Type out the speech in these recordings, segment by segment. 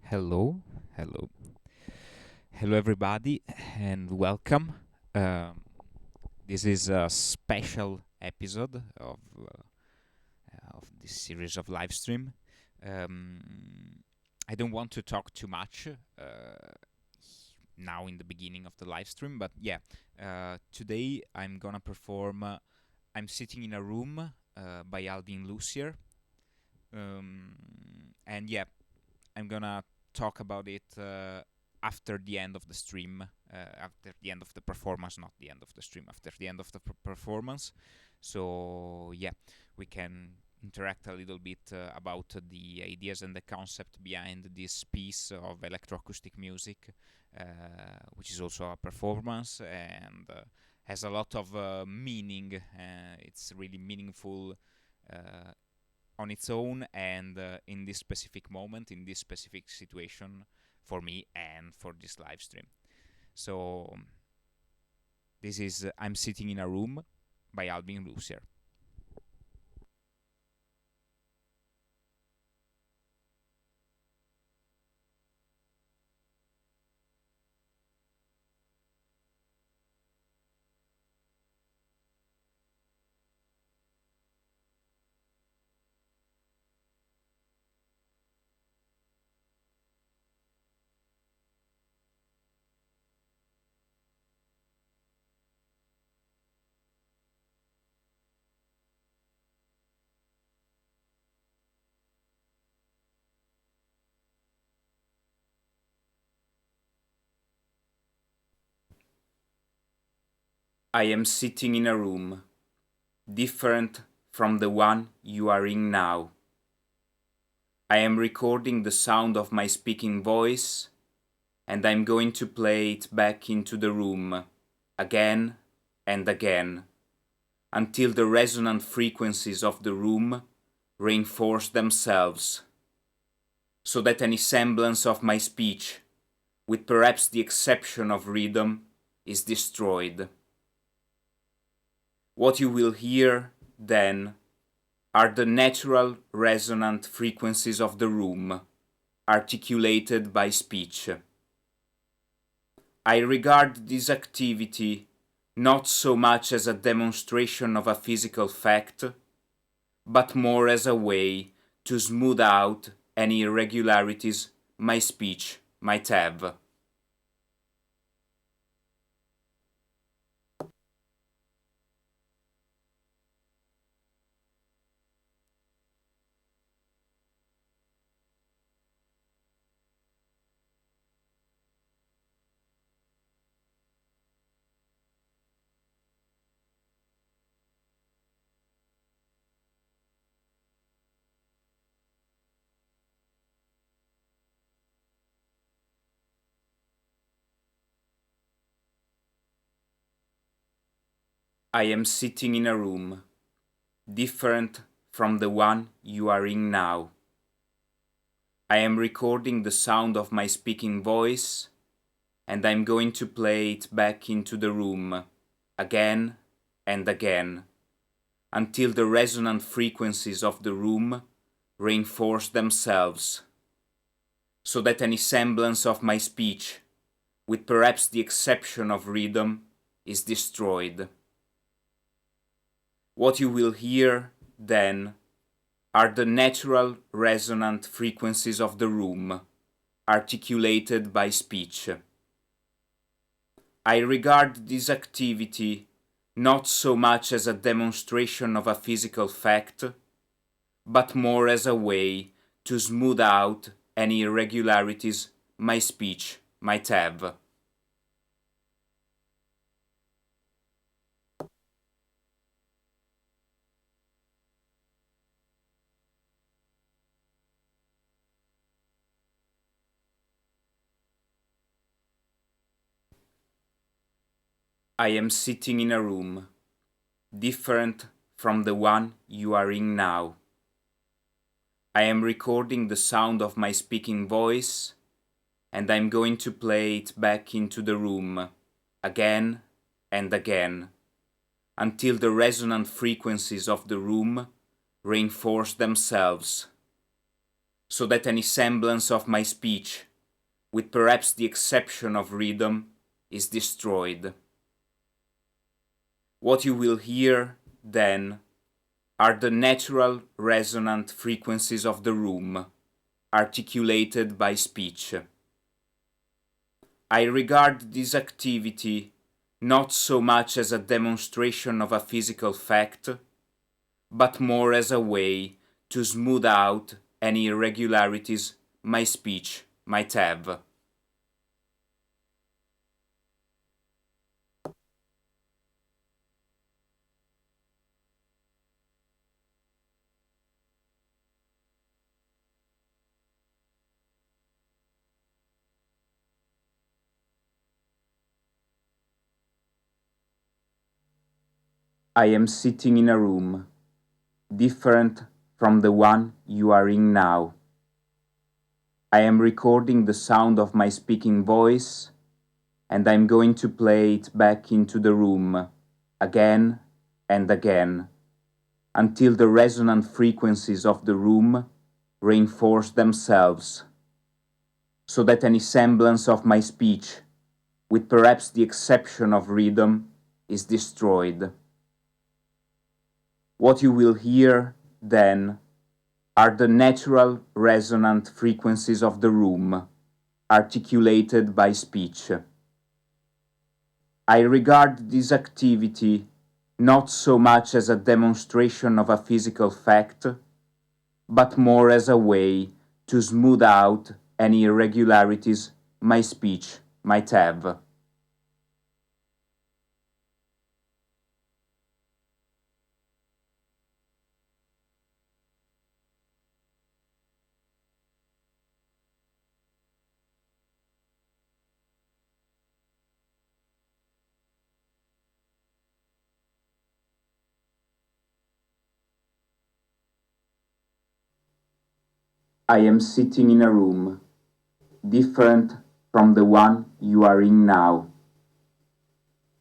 Hello, hello, hello, everybody, and welcome. Um, this is a special episode of this series of live stream. Um, I don't want to talk too much now in the beginning of the live stream, but yeah, today I'm gonna perform. I'm sitting in a room by Alvin Lucier, um, and yeah, I'm gonna talk about it after the end of the stream, after the end of the performance, not the end of the stream, after the end of the performance. So yeah, we can interact a little bit about the ideas and the concept behind this piece of electroacoustic music, which is also a performance and has a lot of meaning. It's really meaningful uh, on its own and in this specific moment, in this specific situation for me and for this live stream. So this is I'm Sitting in a Room by Alvin Lucier. I am sitting in a room different from the one you are in now. I am recording the sound of my speaking voice and I'm going to play it back into the room again and again until the resonant frequencies of the room reinforce themselves, so that any semblance of my speech, with perhaps the exception of rhythm, is destroyed. What you will hear, then, are the natural resonant frequencies of the room, articulated by speech. I regard this activity not so much as a demonstration of a physical fact, but more as a way to smooth out any irregularities my speech might have. I am sitting in a room different from the one you are in now. I am recording the sound of my speaking voice and I'm going to play it back into the room again and again until the resonant frequencies of the room reinforce themselves, so that any semblance of my speech, with perhaps the exception of rhythm, is destroyed. What you will hear, then, are the natural resonant frequencies of the room, articulated by speech. I regard this activity not so much as a demonstration of a physical fact, but more as a way to smooth out any irregularities my speech might have. I am sitting in a room different from the one you are in now. I am recording the sound of my speaking voice and I'm going to play it back into the room again and again until the resonant frequencies of the room reinforce themselves, so that any semblance of my speech, with perhaps the exception of rhythm, is destroyed. What you will hear, then, are the natural resonant frequencies of the room, articulated by speech. I regard this activity not so much as a demonstration of a physical fact, but more as a way to smooth out any irregularities my speech might have. I am sitting in a room different from the one you are in now. I am recording the sound of my speaking voice, and I'm going to play it back into the room again and again until the resonant frequencies of the room reinforce themselves, so that any semblance of my speech, with perhaps the exception of rhythm, is destroyed. What you will hear, then, are the natural resonant frequencies of the room, articulated by speech. I regard this activity not so much as a demonstration of a physical fact, but more as a way to smooth out any irregularities my speech might have. I am sitting in a room different from the one you are in now.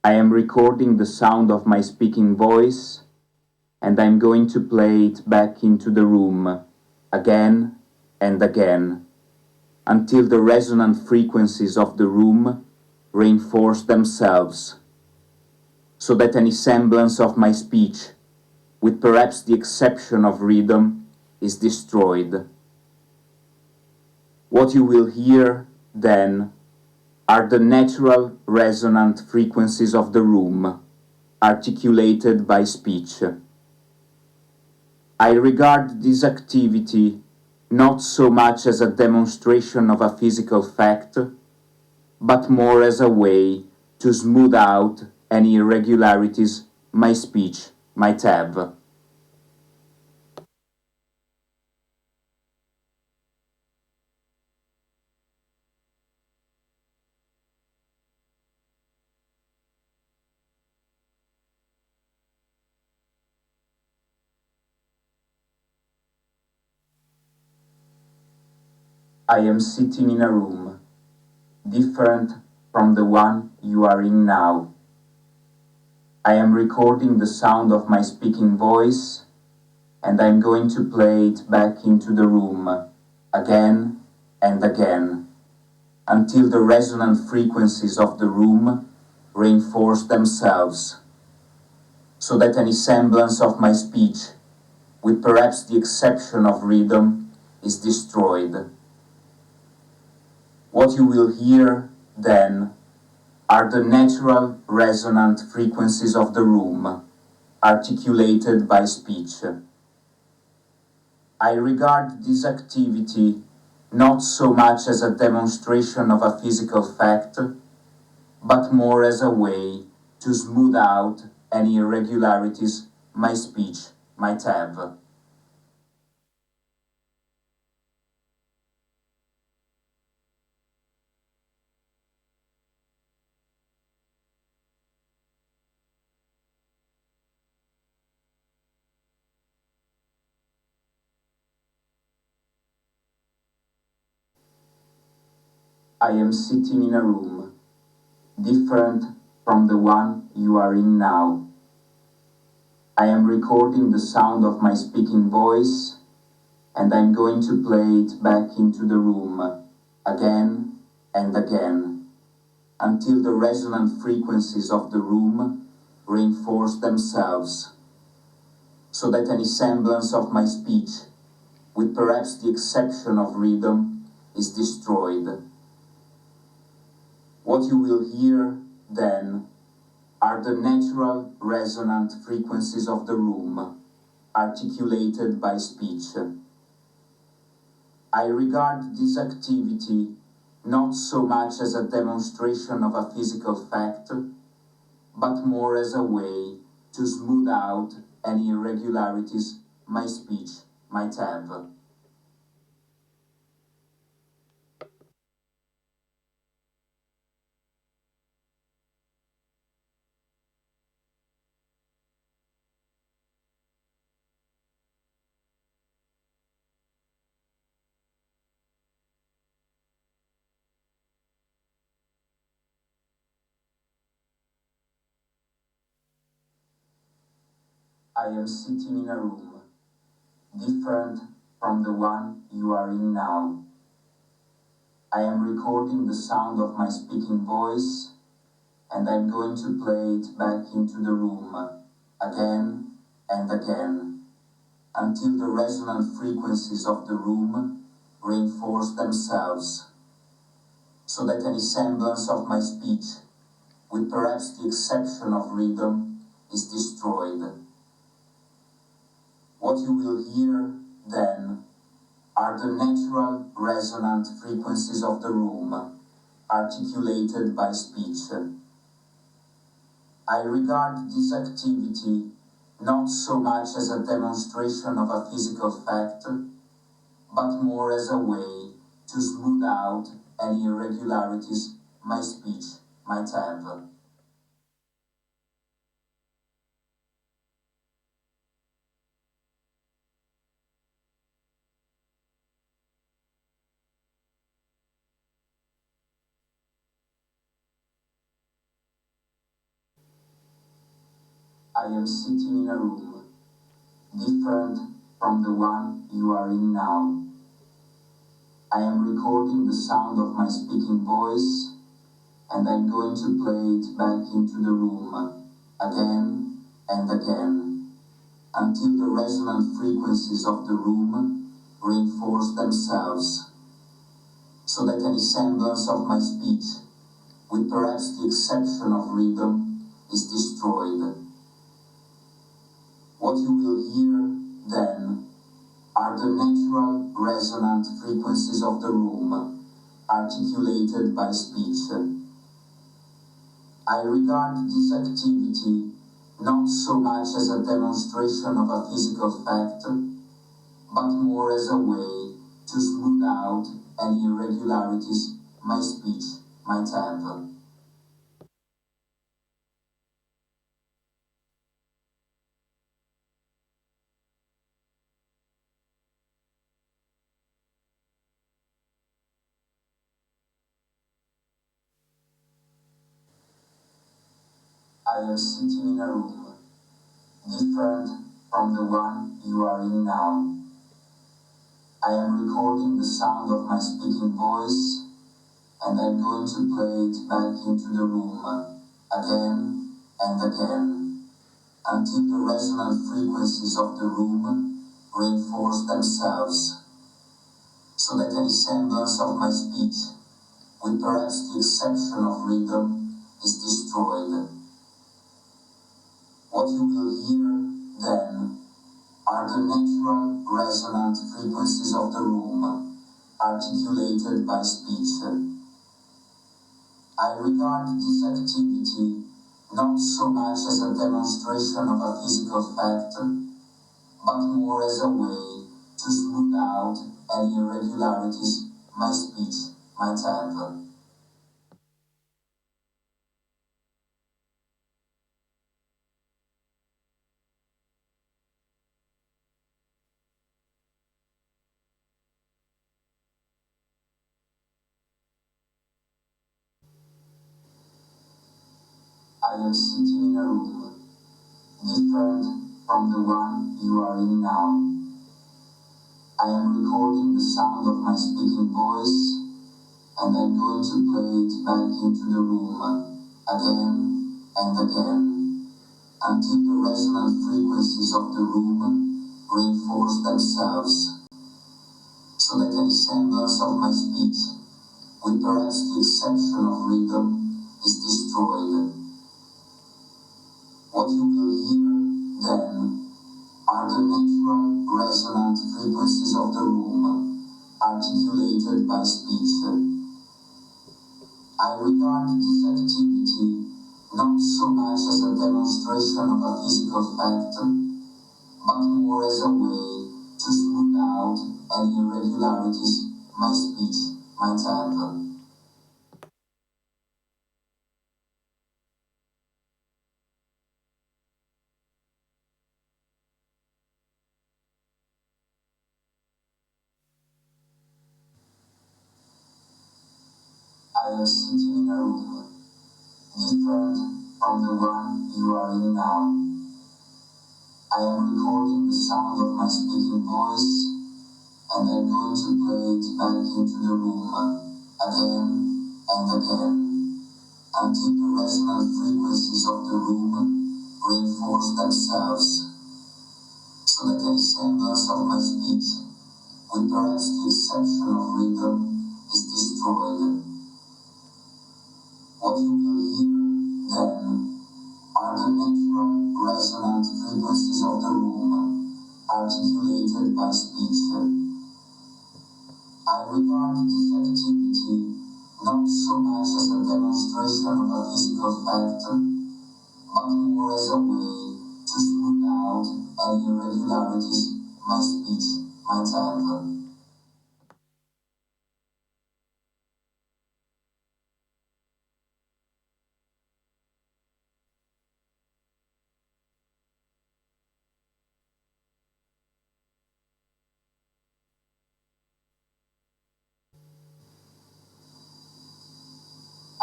I am recording the sound of my speaking voice, and I'm going to play it back into the room again and again until the resonant frequencies of the room reinforce themselves, so that any semblance of my speech, with perhaps the exception of rhythm, is destroyed. What you will hear, then, are the natural resonant frequencies of the room, articulated by speech. I regard this activity not so much as a demonstration of a physical fact, but more as a way to smooth out any irregularities my speech might have. I am sitting in a room different from the one you are in now. I am recording the sound of my speaking voice, and I'm going to play it back into the room again and again until the resonant frequencies of the room reinforce themselves, so that any semblance of my speech, with perhaps the exception of rhythm, is destroyed. What you will hear, then, are the natural resonant frequencies of the room, articulated by speech. I regard this activity not so much as a demonstration of a physical fact, but more as a way to smooth out any irregularities my speech might have. I am sitting in a room different from the one you are in now. I am recording the sound of my speaking voice, and I'm going to play it back into the room again and again until the resonant frequencies of the room reinforce themselves, so that any semblance of my speech, with perhaps the exception of rhythm, is destroyed. What you will hear then are the natural resonant frequencies of the room, articulated by speech. I regard this activity not so much as a demonstration of a physical fact, but more as a way to smooth out any irregularities my speech might have. I am sitting in a room different from the one you are in now. I am recording the sound of my speaking voice, and I'm going to play it back into the room again and again until the resonant frequencies of the room reinforce themselves, so that any semblance of my speech, with perhaps the exception of rhythm, is destroyed. What you will hear then are the natural resonant frequencies of the room, articulated by speech. I regard this activity not so much as a demonstration of a physical fact, but more as a way to smooth out any irregularities my speech might have. I am sitting in a room different from the one you are in now. I am recording the sound of my speaking voice, and I'm going to play it back into the room again and again until the resonant frequencies of the room reinforce themselves, so that any semblance of my speech, with perhaps the exception of rhythm, is destroyed. What you will hear then are the natural resonant frequencies of the room, articulated by speech. I regard this activity not so much as a demonstration of a physical fact, but more as a way to smooth out any irregularities my speech might have. I am sitting in a room different from the one you are in now. I am recording the sound of my speaking voice, and I'm going to play it back into the room again and again until the resonant frequencies of the room reinforce themselves, so that any semblance of my speech, with perhaps the exception of rhythm, is destroyed. What you will hear then are the natural resonant frequencies of the room, articulated by speech. I regard this activity not so much as a demonstration of a physical fact, but more as a way to smooth out any irregularities my speech might have. I am sitting in a room different from the one you are in now. I am recording the sound of my speaking voice, and I'm going to play it back into the room again and again until the resonant frequencies of the room reinforce themselves, so that any semblance of my speech, with perhaps the exception of rhythm, is destroyed. What you will hear then are the natural resonant frequencies of the room, articulated by speech. I regard this activity not so much as a demonstration of a physical fact, but more as a way to smooth out any irregularities my speech might have. I am sitting in a room different from the one you are in now. I am recording the sound of my speaking voice, and I'm going to play it back into the room again and again until the resonant frequencies of the room reinforce themselves, so that any semblance of my speech, with perhaps the exception of rhythm, is destroyed. What you will hear then are the natural resonant frequencies of the room, articulated by speech. I regard this activity not so much as a demonstration of a physical fact, but more as a way to smooth out any irregularities my speech might have.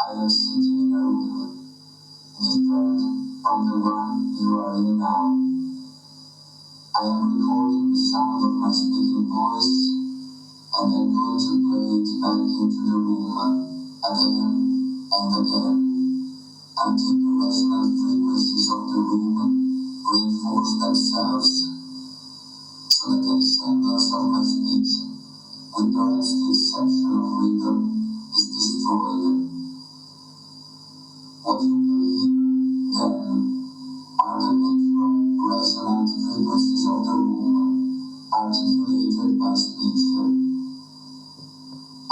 I am sitting in a room different from the one you are in now. I am recording the sound of my speaking voice, and I'm going to play it back into the room again and again until the resonant frequencies of the room reinforce themselves, so that any semblance of my speech, with perhaps the exception of rhythm, is destroyed. What you will hear then are the natural resonant frequencies of the room, articulated by speech.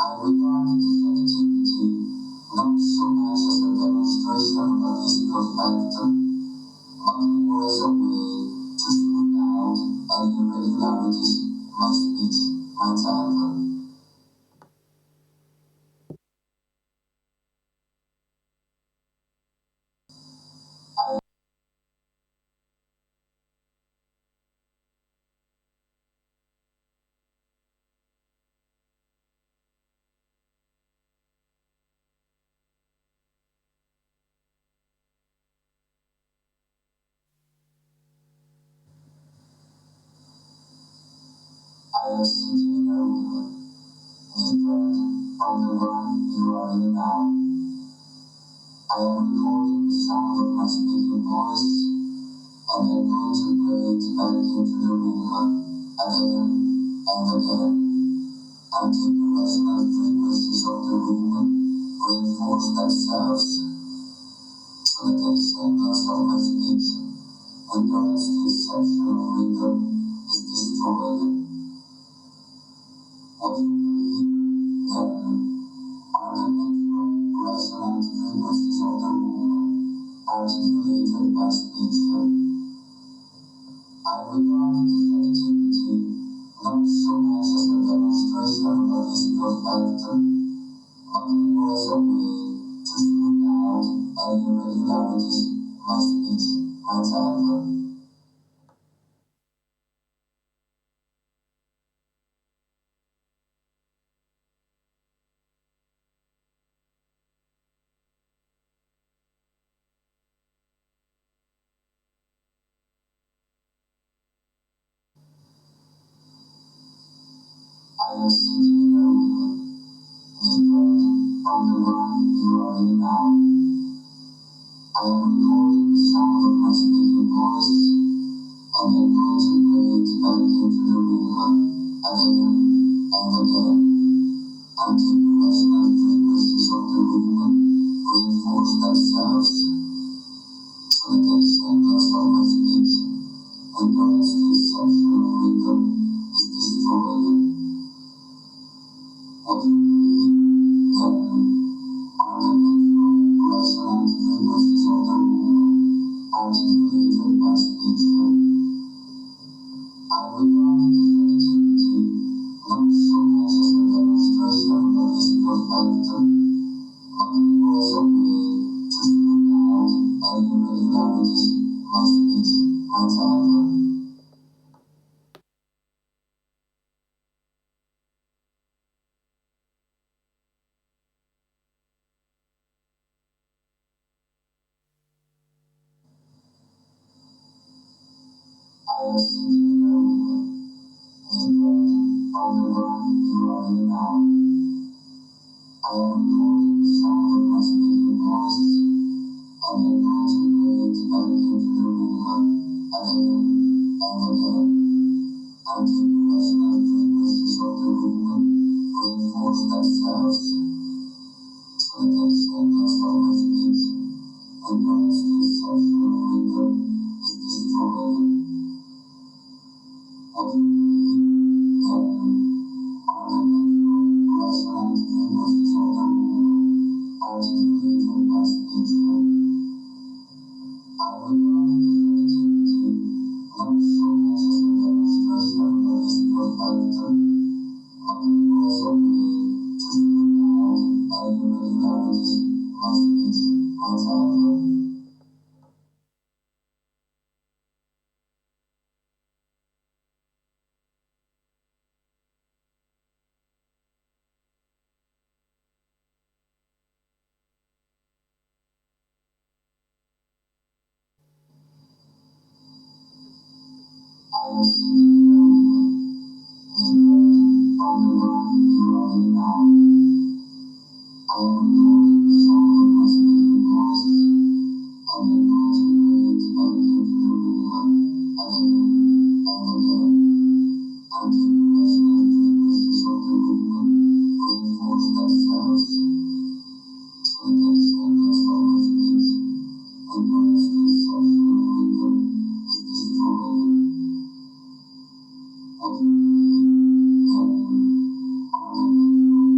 I regard this activity not so much as a demonstration of a physical fact, but more as a way to smooth out any irregularities my speech might have. I am sitting in a room different from the one you are in now. I am recording the sound of my speaking voice, and I'm going to play it back into the room again and again until the resonant frequencies of the room reinforce themselves, so that any semblance of my speech, with perhaps the exception of rhythm, is destroyed. What you will hear then are the natural resonant frequencies of the room, articulated by speech. I regard this activity not so much as a demonstration of a physical fact, but more as a way to smooth out any irregularities my speech might have. am sitting in a room different from the one you are in now. I am recording the sound of my speaking voice, and I'm going to play it back into the room again and again until the resonant frequencies of the room reinforce themselves so that the extenders of my speech with perhaps the exception of rhythm is destroyed. What you hear then are the natural resonant frequencies of the room articulated by speech. I regard this activity not so much as a demonstration of a physical fact, but more as a way to smooth out any irregularities my speech might have. I am sitting in a room different from the one you are in now. I am recording the sound of my speaking voice, and I'm going to play it back into the room again and again until the resonant frequencies of the room reinforce themselves so that the extenders of my speech, with perhaps the exception of rhythm, is destroyed. What you hear then are the natural resonant frequencies of the room articulated by speech. I regard this activity not so much as a demonstration of a physical fact, but more as a way to smooth out any irregularities my speech might have. I am sitting in a room different from the one you are in now. I am recording the sound of my speaking voice, and I'm going to play it back into the room again and again until the resonant frequencies of the room reinforce themselves so that the extenders of my speech, with perhaps the exception of rhythm, is destroyed. What you hear then are the natural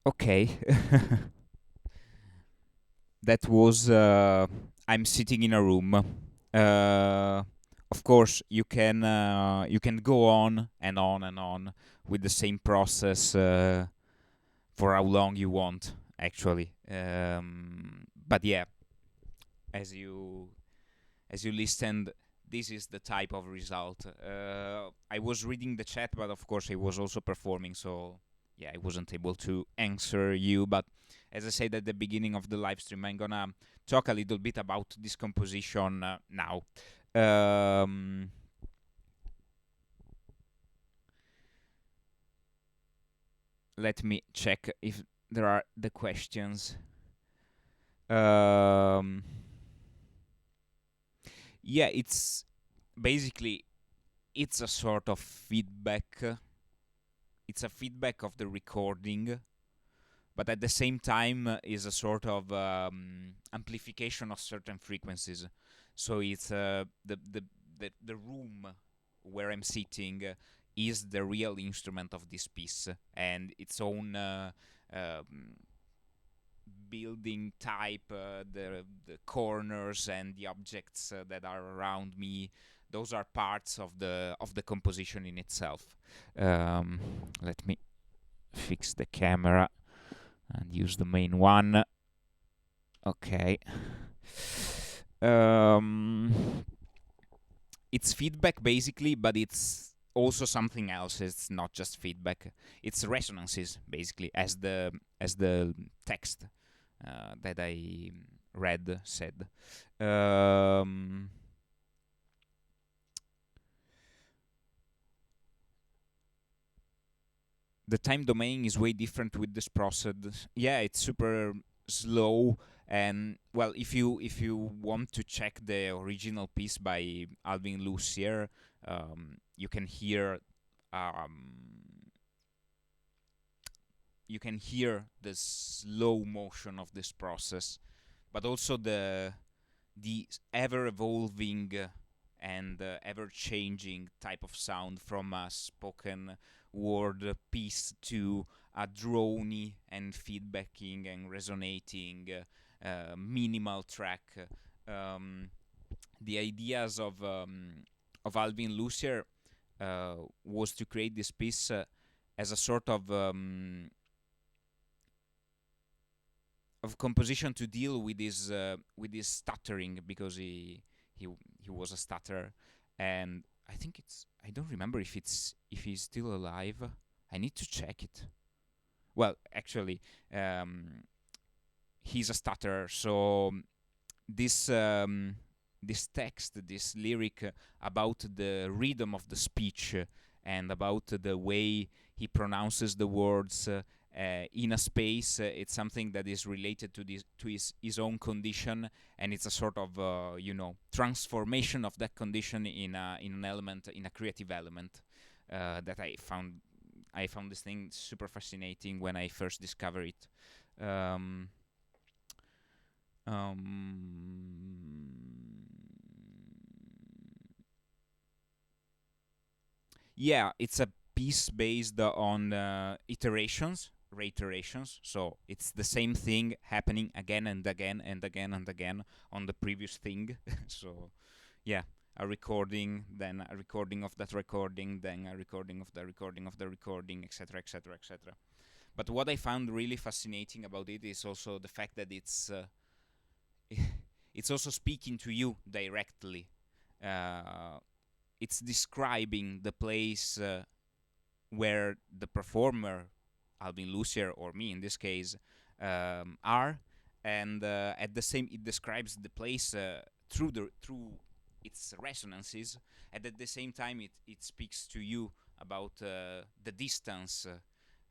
Okay. That was I'm sitting in a room. Of course, you can go on and on and on with the same process for how long you want, actually. But yeah, as you as you listened, this is the type of result. I was reading the chat, but of course I was also performing, so yeah, I wasn't able to answer you. But as I said at the beginning of the live stream, I'm gonna talk a little bit about this composition now. Um, Let me check if there are the questions. Um, yeah, it's basically it's a sort of feedback. It's a feedback of the recording, but at the same time is a sort of amplification of certain frequencies. So it's the room where I'm sitting is the real instrument of this piece and its own um, building type, the corners and the objects that are around me. Those are parts of the composition in itself. Let me fix the camera and use the main one. Okay. Um, it's feedback basically, but it's also something else. It's not just feedback. It's resonances basically, as the text that I read said. Um, the time domain is way different with this process. Yeah, it's super slow. And well, if you want to check the original piece by Alvin Lucier, you can hear um, the slow motion of this process, but also the ever evolving and ever changing type of sound from a spoken word piece to a drony and feedbacking and resonating minimal track. Um, the ideas of Alvin Lucier was to create this piece as a sort of composition to deal with his stuttering, because he he was a stutterer. And I think it's I don't remember if he's still alive. I need to check it. Well, actually, um, he's a stutterer, so this this text, this lyric about the rhythm of the speech and about the way he pronounces the words in a space. It's something that is related to this to his own condition, and it's a sort of transformation of that condition in an element, in a creative element that I found this thing super fascinating when I first discovered it. Um, um, yeah, it's a piece based on iterations, reiterations. So it's the same thing happening again and again and again and again on the previous thing. So yeah, a recording, then a recording of that recording, then a recording of the recording of the recording, etc., etc., etc. But what I found really fascinating about it is also the fact that it's also speaking to you directly. Uh, it's describing the place where the performer, Alvin Lucier or me in this case, are, and at the same, it describes the place through its resonances, and at the same time, it speaks to you about the distance.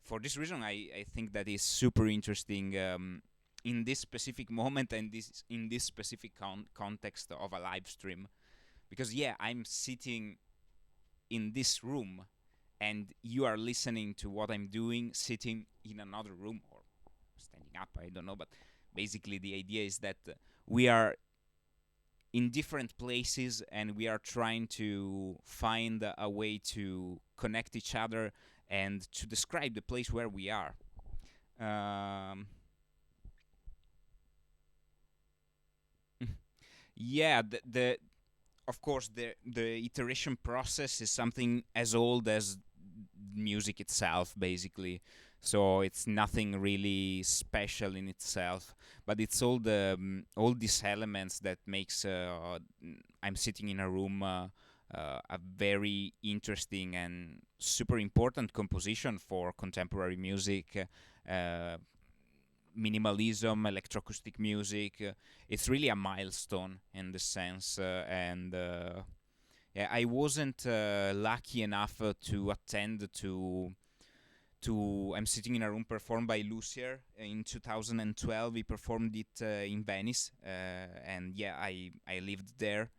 For this reason, I think that is super interesting. In this specific moment and this in this specific context of a live stream, because yeah, I'm sitting in this room and you are listening to what I'm doing sitting in another room or standing up, I don't know, but basically the idea is that we are in different places and we are trying to find a way to connect each other and to describe the place where we are. Um, yeah, the of course the iteration process is something as old as music itself, basically. So it's nothing really special in itself, but it's all these elements that makes I'm sitting in a room a very interesting and super important composition for contemporary music. Minimalism, electroacoustic music. It's really a milestone in the sense, and yeah, I wasn't lucky enough to attend to I'm sitting in a room performed by Lucier in 2012. He performed it in Venice, and yeah, I lived there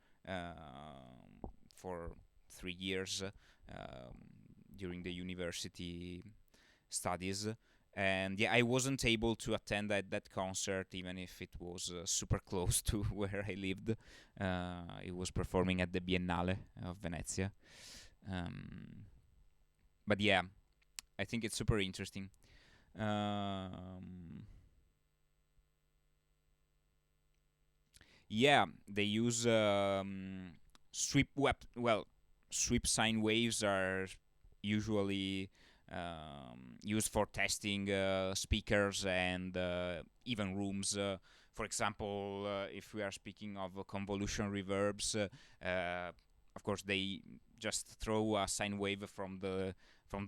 for 3 years during the university studies. And yeah, I wasn't able to attend that concert, even if it was super close to where I lived. It was performing at the Biennale of Venezia. Um, but yeah, I think it's super interesting. Um, yeah, they use well, sweep sine waves are usually used for testing speakers and even rooms. For example, if we are speaking of convolution reverbs, of course they just throw a sine wave from the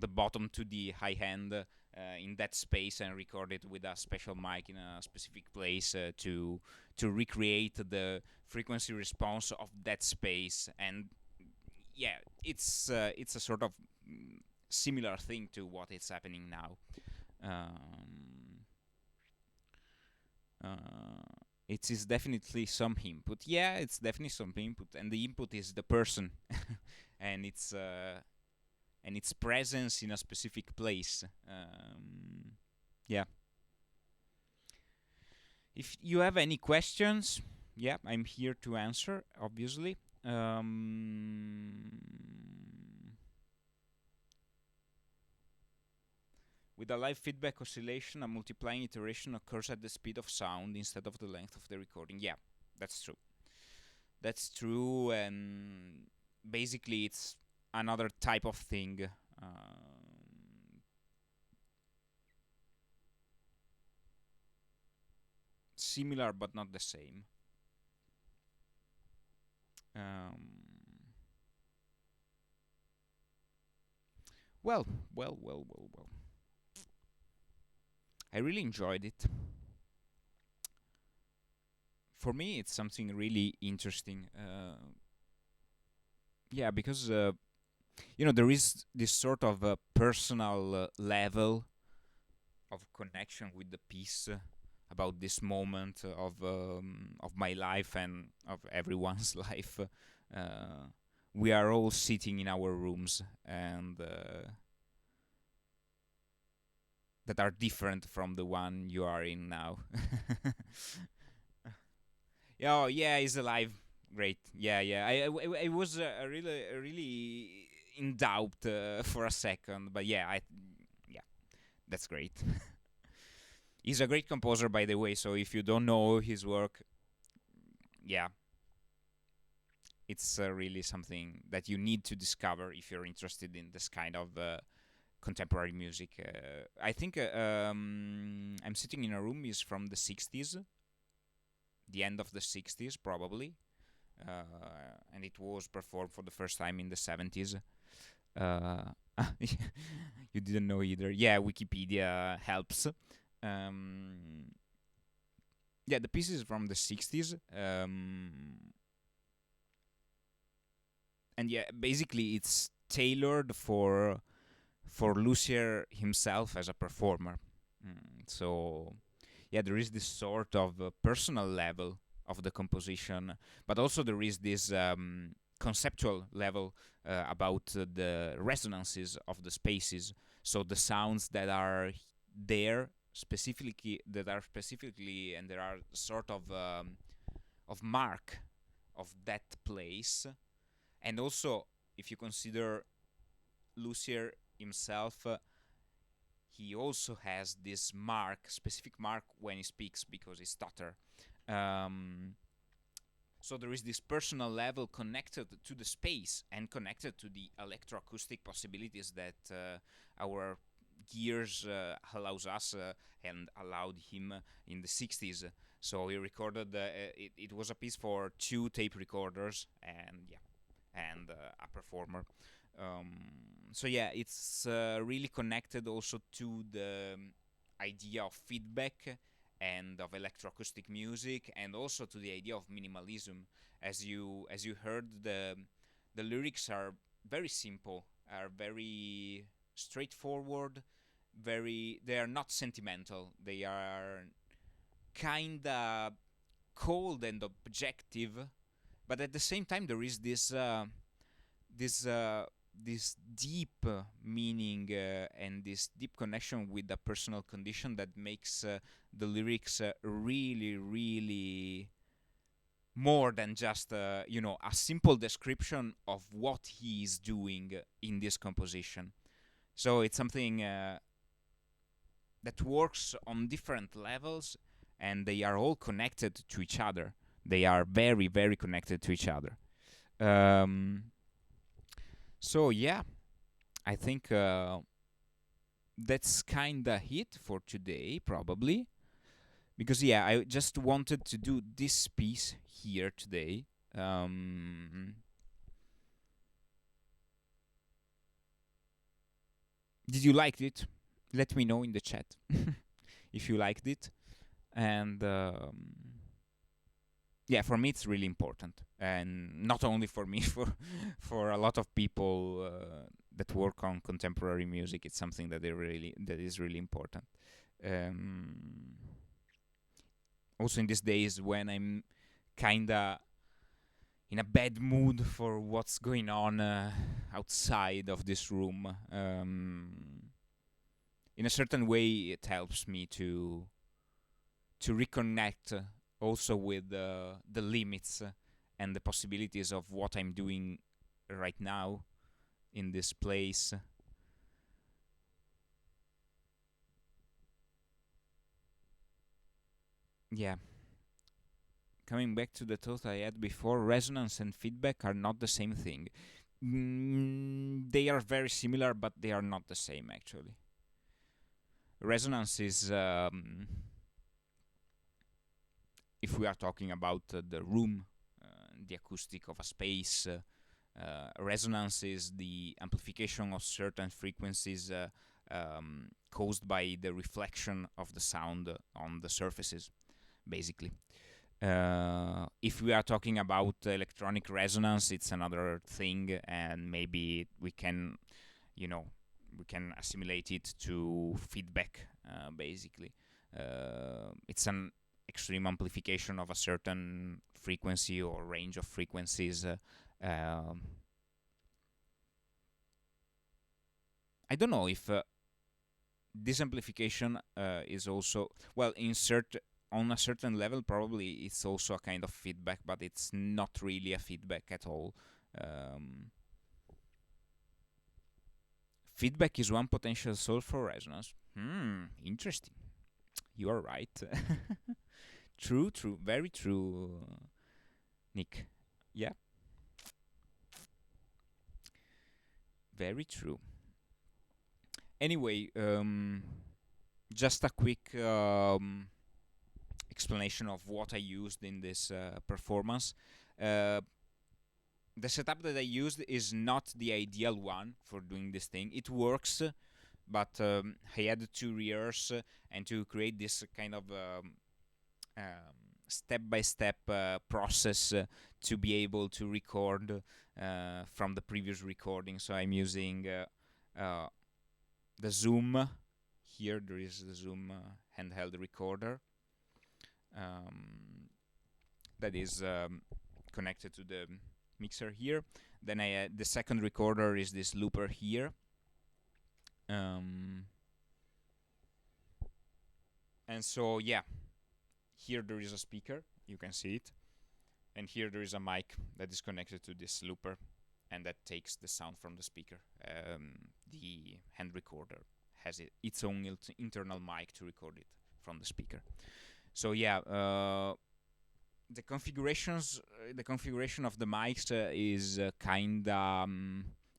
bottom to the high end in that space and record it with a special mic in a specific place to recreate the frequency response of that space. And yeah, it's a sort of similar thing to what is happening now. Um, it is definitely some input. Yeah, it's definitely some input, and the input is the person, and its presence in a specific place. Yeah. If you have any questions, yeah, I'm here to answer. Obviously. Um, With a live feedback oscillation, a multiplying iteration occurs at the speed of sound instead of the length of the recording. Yeah, that's true. That's true, and basically, it's another type of thing. Similar, but not the same. Um, well, well. I really enjoyed it. For me, it's something really interesting. Yeah, because there is this sort of personal level of connection with the piece about this moment of my life and of everyone's life. We are all sitting in our rooms and that are different from the one you are in now. Oh yeah, he's alive. Great. Yeah, yeah. I was really in doubt for a second, but yeah, that's great. He's a great composer, by the way. So if you don't know his work, yeah, it's really something that you need to discover if you're interested in this kind of contemporary music. I think I'm sitting in a room is from the 60s, the end of the 60s, probably. And it was performed for the first time in the 70s. Uh, you didn't know either. Yeah, Wikipedia helps. Um, yeah, the piece is from the 60s. And yeah, basically it's tailored for Lucier himself as a performer. So yeah, there is this sort of personal level of the composition, but also there is this conceptual level about the resonances of the spaces. So the sounds that are there specifically, and there are sort of mark of that place. And also, if you consider Lucier himself, he also has this specific mark when he speaks because he stutter. So there is this personal level connected to the space and connected to the electroacoustic possibilities that our gears allows us and allowed him in the 60s. So he recorded, it was a piece for 2 tape recorders and a performer. So yeah, it's really connected also to the idea of feedback and of electroacoustic music, and also to the idea of minimalism. As you heard, the lyrics are very simple, are very straightforward, they are not sentimental. They are kinda cold and objective, but at the same time there is this this deep meaning and this deep connection with the personal condition that makes the lyrics really more than just a simple description of what he is doing in this composition. So it's something that works on different levels, and they are all connected to each other. They are very connected to each other. um, so yeah, I think that's kinda it for today, probably. Because yeah, I just wanted to do this piece here today. Um, did you like it? Let me know in the chat if you liked it. And yeah, for me it's really important, and not only for me, for a lot of people that work on contemporary music. It's something that is really important. Um, Also in these days when I'm kinda in a bad mood for what's going on outside of this room. In a certain way, it helps me to reconnect also with the limits and the possibilities of what I'm doing right now in this place. Yeah. Coming back to the thought I had before, resonance and feedback are not the same thing. They are very similar, but they are not the same actually. Resonance is, if we are talking about the room, the acoustic of a space, resonance is the amplification of certain frequencies caused by the reflection of the sound on the surfaces, basically. If we are talking about electronic resonance, it's another thing, and maybe we can, we can assimilate it to feedback, basically. It's an extreme amplification of a certain frequency or range of frequencies. I don't know if this amplification is also, well, on a certain level, probably it's also a kind of feedback, but it's not really a feedback at all. Feedback is one potential source for resonance. Interesting. You are right. True, very true, Nick. Yeah, very true. Anyway, just a quick explanation of what I used in this performance. The setup that I used is not the ideal one for doing this thing. It works, but I had to rehearse and to create this kind of step-by-step process to be able to record from the previous recording. So I'm using the Zoom. Here there is the Zoom handheld recorder that is connected to the mixer here. Then the second recorder is this looper here. And so yeah, here there is a speaker, you can see it, and here there is a mic that is connected to this looper, and that takes the sound from the speaker, the has its own internal mic to record it from the speaker. So yeah, the configuration of the mics is kind of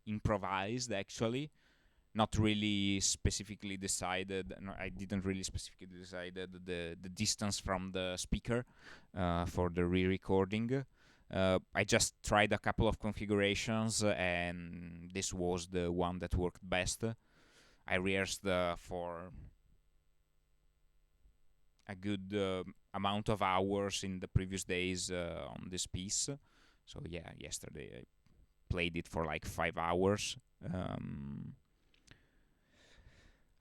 improvised actually. Not really specifically decided. No, I didn't really specifically decide the distance from the speaker for the re-recording. I just tried a couple of configurations, and this was the one that worked best. I rehearsed for a good amount of hours in the previous days on this piece. So yeah, yesterday I played it for like 5 hours.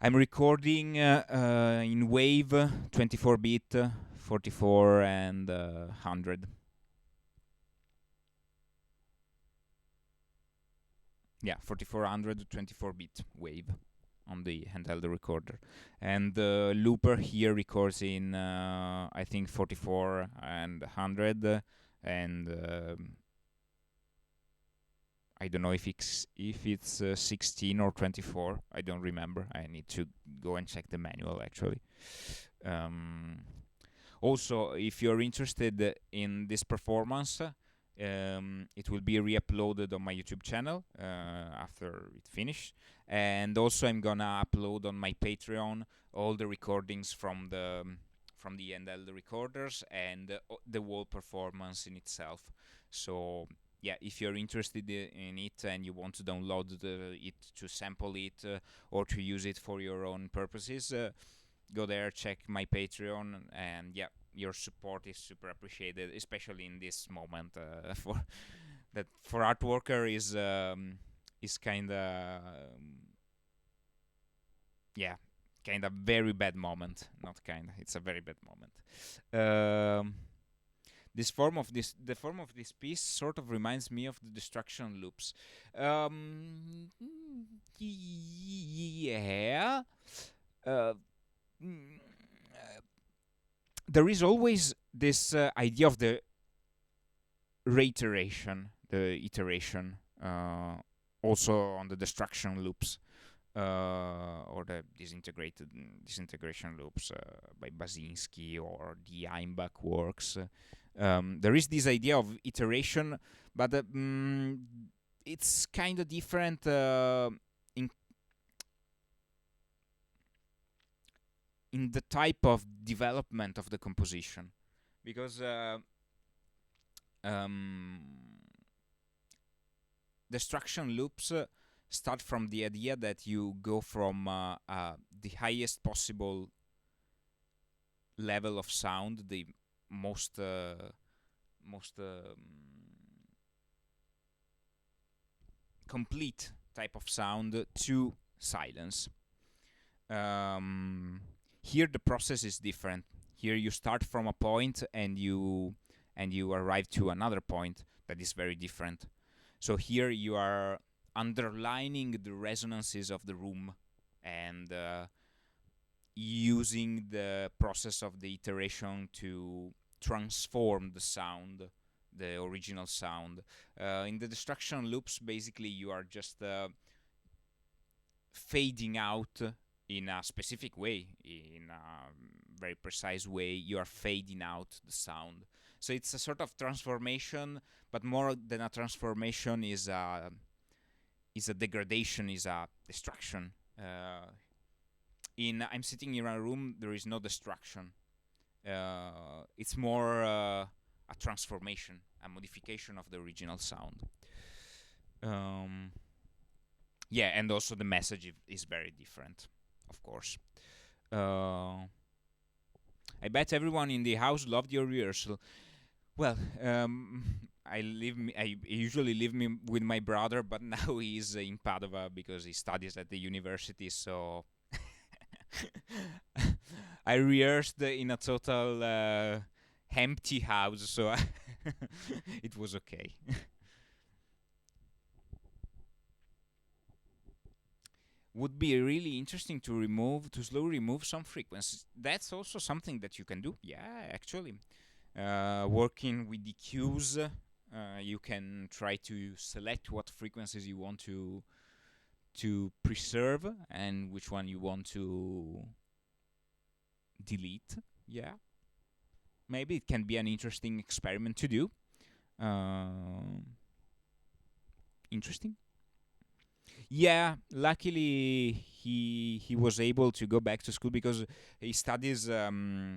I'm recording in wave 24-bit, 44 and 100. Yeah, 4400 24-bit wave on the handheld recorder, and the looper here records in I think 44 and 100, and I don't know if it's 16 or 24. I don't remember. I need to go and check the manual actually. Also, if you're interested in this performance, it will be re-uploaded on my YouTube channel after it finishes. And also, I'm gonna upload on my Patreon all the recordings from the handheld recorders and the whole performance in itself. So yeah, if you're interested in it and you want to download it to sample it or to use it for your own purposes, go there, check my Patreon, and yeah, your support is super appreciated, especially in this moment. For art worker is kind of yeah, kind of very bad moment. Not kind of, it's a very bad moment. The form of this piece sort of reminds me of the destruction loops. Yeah. Uh, there is always this idea of the reiteration, the iteration, also on the destruction loops, or the disintegration loops by Basinski or the Heimbach works. There is this idea of iteration, but it's kind of different in the type of development of the composition, because destruction loops start from the idea that you go from the highest possible level of sound, the most complete type of sound, to silence. Here the process is different. Here you start from a point and you arrive to another point that is very different. So here you are underlining the resonances of the room and using the process of the iteration to transform the sound, the original sound. In the destruction loops, basically you are just fading out in a specific way, in a very precise way. You are fading out the sound. So it's a sort of transformation, but more than a transformation is a degradation, is a destruction. I'm sitting in a room, there is no destruction. It's more a transformation, a modification of the original sound. Yeah, and also the message is very different, of course. I bet everyone in the house loved your rehearsal. Well, I usually live with my brother, but now he's in Padova because he studies at the university. So I rehearsed in a total empty house, so it was okay. Would be really interesting to slowly remove some frequencies. That's also something that you can do. Yeah, actually. Working with the cues, you can try to select what frequencies you want to to preserve and which one you want to delete. Yeah, maybe it can be an interesting experiment to do. Interesting. Yeah, luckily he was able to go back to school because he studies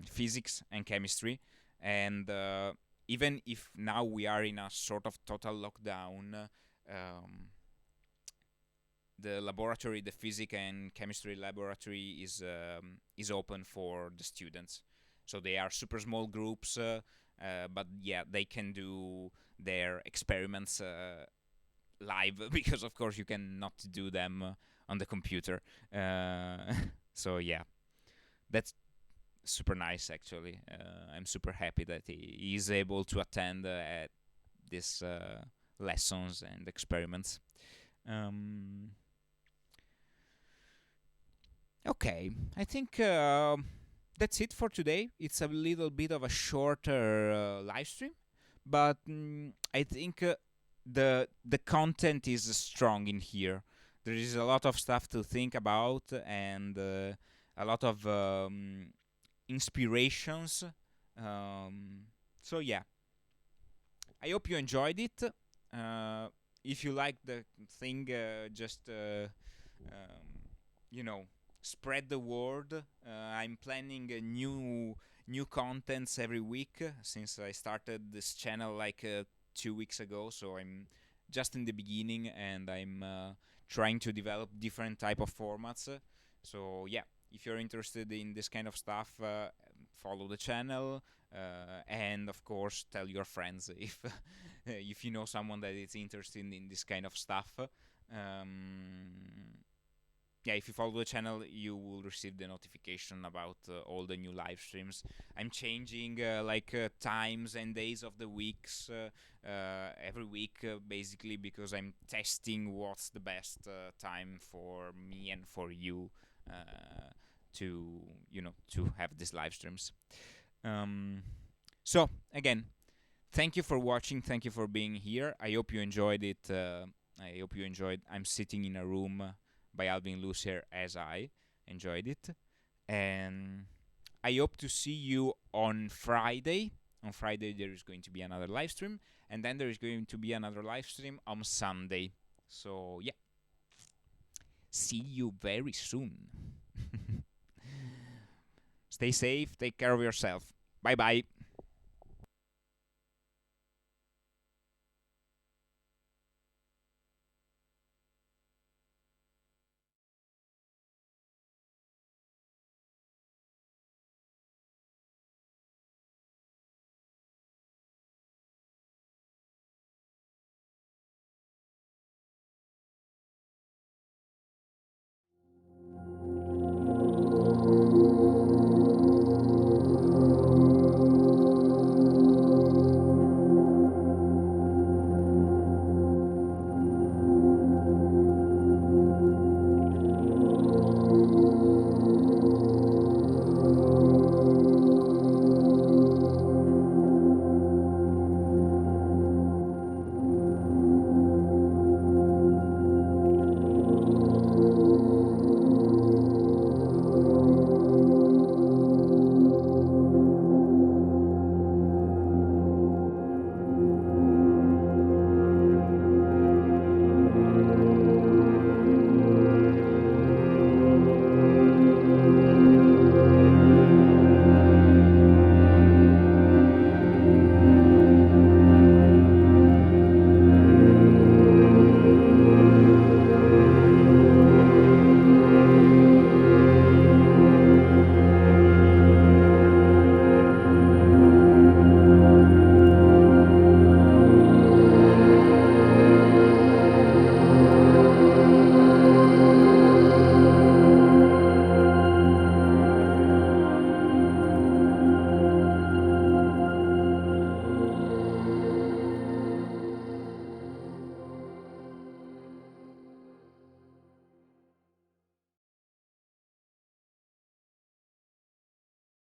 physics and chemistry, and even if now we are in a sort of total lockdown, the laboratory, the physics and chemistry laboratory is open for the students. So they are super small groups, but yeah, they can do their experiments live because of course you cannot do them on the computer. So yeah, that's super nice actually. I'm super happy that he is able to attend at these lessons and experiments. Um, okay, I think that's it for today. It's a little bit of a shorter live stream, but I think the content is strong in here. There is a lot of stuff to think about and a lot of inspirations. So yeah, I hope you enjoyed it. If you like the thing, just you know, spread the word. I'm planning a new contents every week since I started this channel like 2 weeks ago. So I'm just in the beginning and I'm trying to develop different type of formats. So yeah, if you're interested in this kind of stuff, follow the channel. And of course, tell your friends if you know someone that is interested in this kind of stuff. Yeah, if you follow the channel, you will receive the notification about all the new live streams. I'm changing times and days of the weeks every week, basically because I'm testing what's the best time for me and for you to to have these live streams. So again, thank you for watching. Thank you for being here. I hope you enjoyed it. I hope you enjoyed. I'm sitting in a room by Alvin Lucier as I enjoyed it. And I hope to see you on Friday. On Friday, there is going to be another live stream. And then there is going to be another live stream on Sunday. So, yeah. See you very soon. Stay safe. Take care of yourself. Bye bye.